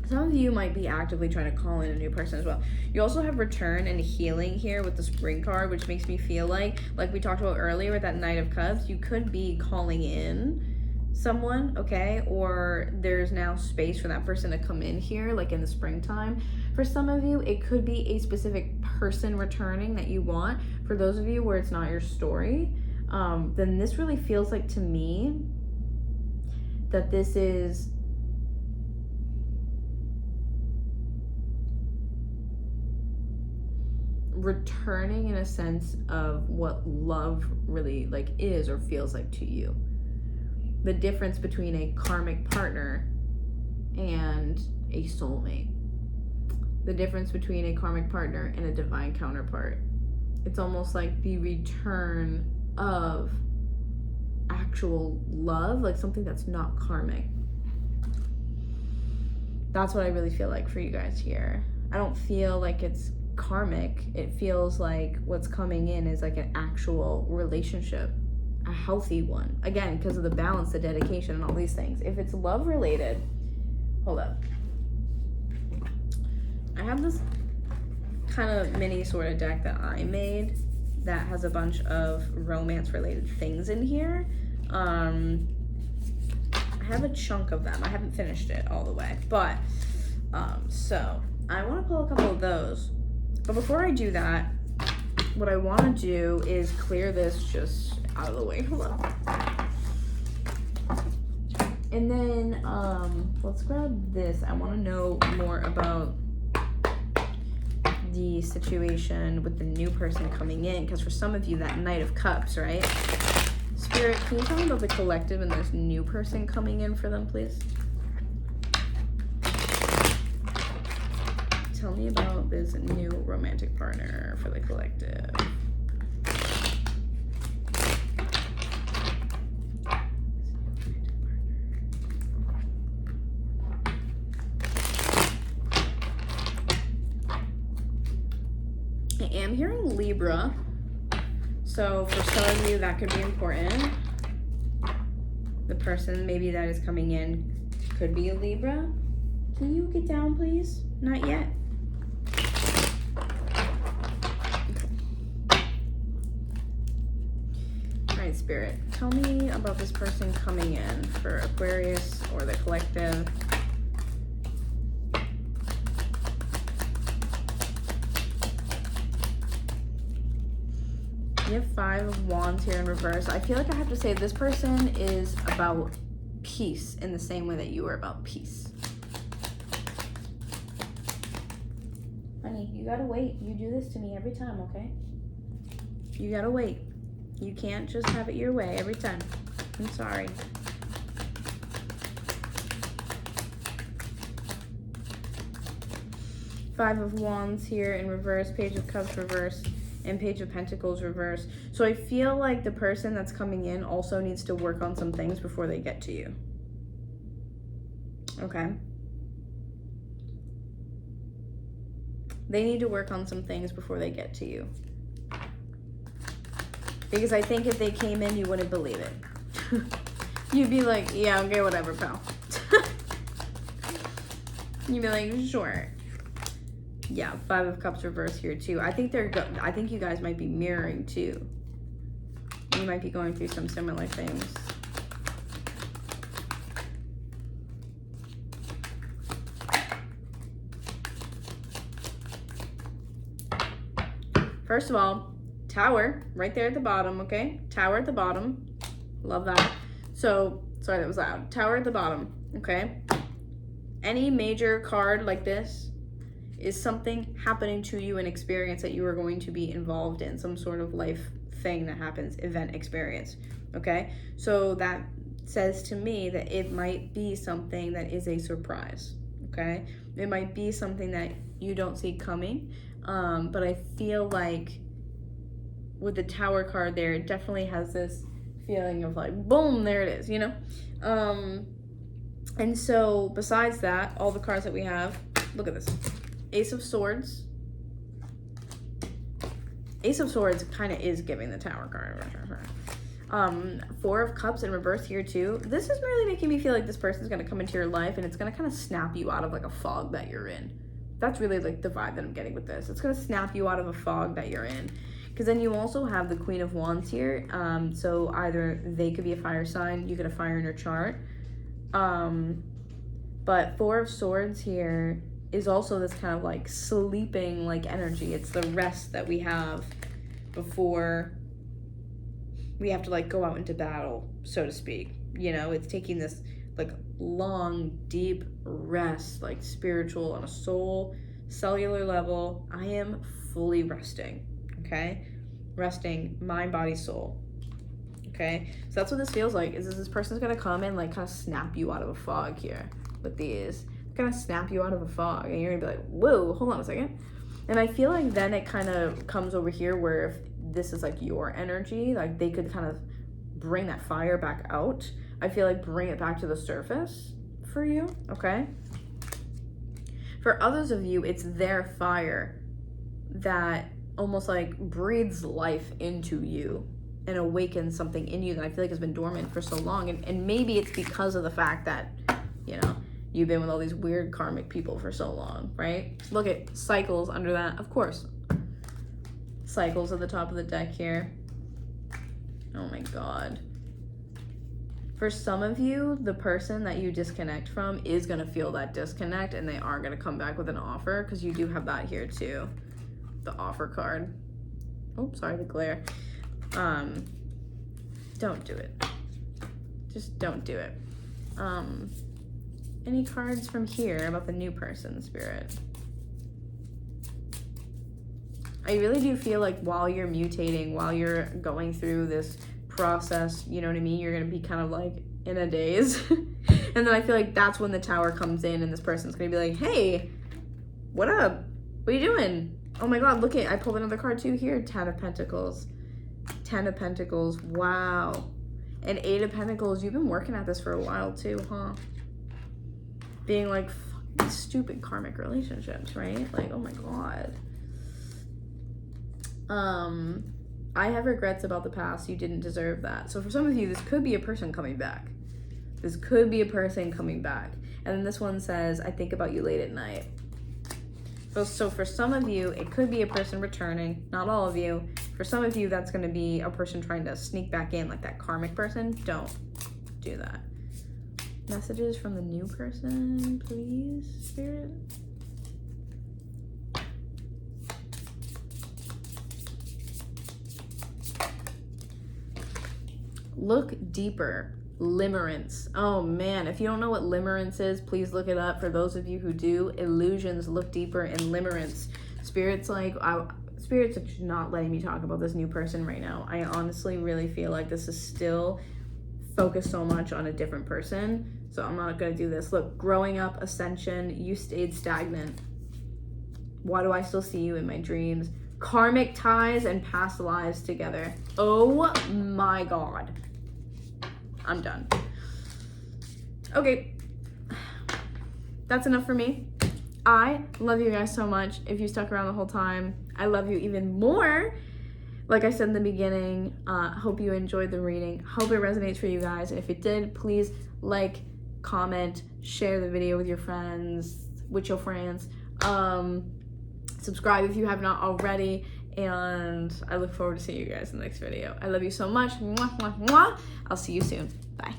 Some of you might be actively trying to call in a new person as well. You also have return and healing here with the spring card, which makes me feel like we talked about earlier with that Knight of Cups, you could be calling in someone, okay? Or there's now space for that person to come in here, like in the springtime. For some of you, it could be a specific person returning that you want. For those of you where it's not your story, then this really feels like to me that this is returning in a sense of what love really like is or feels like to you. The difference between a karmic partner and a soulmate. The difference between a karmic partner and a divine counterpart. It's almost like the return of actual love, like something that's not karmic. That's what I really feel like for you guys here. I don't feel like it's karmic. It feels like what's coming in is like an actual relationship, a healthy one. Again, because of the balance, the dedication, and all these things. If it's love related, hold up. I have this kind of mini sort of deck that I made that has a bunch of romance related things in here. I have a chunk of them. I haven't finished it all the way, but so I want to pull a couple of those. But before I do that, what I want to do is clear this just out of the way. Hello. And then let's grab this. I want to know more about the situation with the new person coming in, because for some of you, that Knight of Cups, right? Spirit, can you tell me about the collective and this new person coming in for them, please? Tell me about this new romantic partner for the collective. I am hearing Libra, so for some of you that could be important. The person maybe that is coming in could be a Libra. Can you get down, please? Not yet. Alright, Spirit, tell me about this person coming in for Aquarius or the collective. You have 5 of Wands here in reverse. I feel like I have to say this person is about peace in the same way that you are about peace. Honey, you gotta wait. You do this to me every time, okay? You gotta wait. You can't just have it your way every time. I'm sorry. Five of Wands here in reverse, Page of Cups reverse, and Page of Pentacles reverse. So I feel like the person that's coming in also needs to work on some things before they get to you. Okay? They need to work on some things before they get to you. Because I think if they came in, you wouldn't believe it. You'd be like, yeah, okay, whatever, pal. You'd be like, sure. Yeah, 5 of Cups reverse here too. I think I think you guys might be mirroring too. You might be going through some similar things. First of all, Tower right there at the bottom, okay? Tower at the bottom. Love that. So, sorry, that was loud. Tower at the bottom, okay? Any major card like this is something happening to you, an experience that you are going to be involved in, some sort of life thing that happens, event, experience, okay? So that says to me that it might be something that is a surprise, okay? It might be something that you don't see coming, but I feel like with the Tower card there, it definitely has this feeling of like, boom, there it is, you know? And so besides that, all the cards that we have, look at this. Ace of Swords. Ace of Swords kind of is giving the Tower card. Four of Cups in reverse here too. This is really making me feel like this person's going to come into your life and it's going to kind of snap you out of like a fog that you're in. That's really like the vibe that I'm getting with this. It's going to snap you out of a fog that you're in. Because then you also have the Queen of Wands here. So either they could be a fire sign, you could have fire in your chart. But Four of Swords here is also this kind of like sleeping like energy. It's the rest that we have before we have to like go out into battle, so to speak. You know, it's taking this like long, deep rest, like spiritual on a soul, cellular level. I am fully resting, okay? Resting mind, body, soul. Okay, so that's what this feels like. Is this person's gonna come and like kind of snap you out of a fog here with these. They're gonna snap you out of a fog, and you're gonna be like, whoa, hold on a second. And I feel like then it kind of comes over here where if this is like your energy, like they could kind of bring that fire back out. I feel like bring it back to the surface for you, okay? For others of you, it's their fire that almost like breathes life into you and awakens something in you that I feel like has been dormant for so long. And maybe it's because of the fact that, you know, you've been with all these weird karmic people for so long, right? Look at cycles under that, of course. Cycles at the top of the deck here. Oh my God. For some of you, the person that you disconnect from is gonna feel that disconnect and they are gonna come back with an offer, because you do have that here too. The offer card. Oh, sorry, the glare. Don't do it. Just don't do it. Any cards from here about the new person, Spirit? I really do feel like while you're mutating, while you're going through this process, you know what I mean? You're going to be kind of like in a daze. And then I feel like that's when the Tower comes in and this person's going to be like, hey, what up? What are you doing? Oh my God, look at, I pulled another card too here. 10 of Pentacles. 10 of Pentacles. Wow. And 8 of Pentacles. You've been working at this for a while too, huh? Being like, these stupid karmic relationships, right? Like, oh my God. I have regrets about the past. You didn't deserve that. So for some of you, this could be a person coming back. This could be a person coming back. And then this one says, I think about you late at night. So for some of you, it could be a person returning. Not all of you. For some of you, that's going to be a person trying to sneak back in, like that karmic person. Don't do that. Messages from the new person, please, Spirit. Look deeper. Limerence. Oh man, if you don't know what limerence is, please look it up. For those of you who do, illusions, look deeper in limerence. Spirit's like, Spirit's not letting me talk about this new person right now. I honestly really feel like this is still focused so much on a different person. So I'm not gonna do this. Look, growing up, ascension, you stayed stagnant. Why do I still see you in my dreams? Karmic ties and past lives together. Oh my God. I'm done. Okay. That's enough for me. I love you guys so much. If you stuck around the whole time, I love you even more. Like I said in the beginning, hope you enjoyed the reading. Hope it resonates for you guys. And if it did, please like, comment, share the video with your friends, subscribe if you have not already, and I look forward to seeing you guys in the next video. I love you so much. Mwah, mwah, mwah. I'll see you soon. Bye.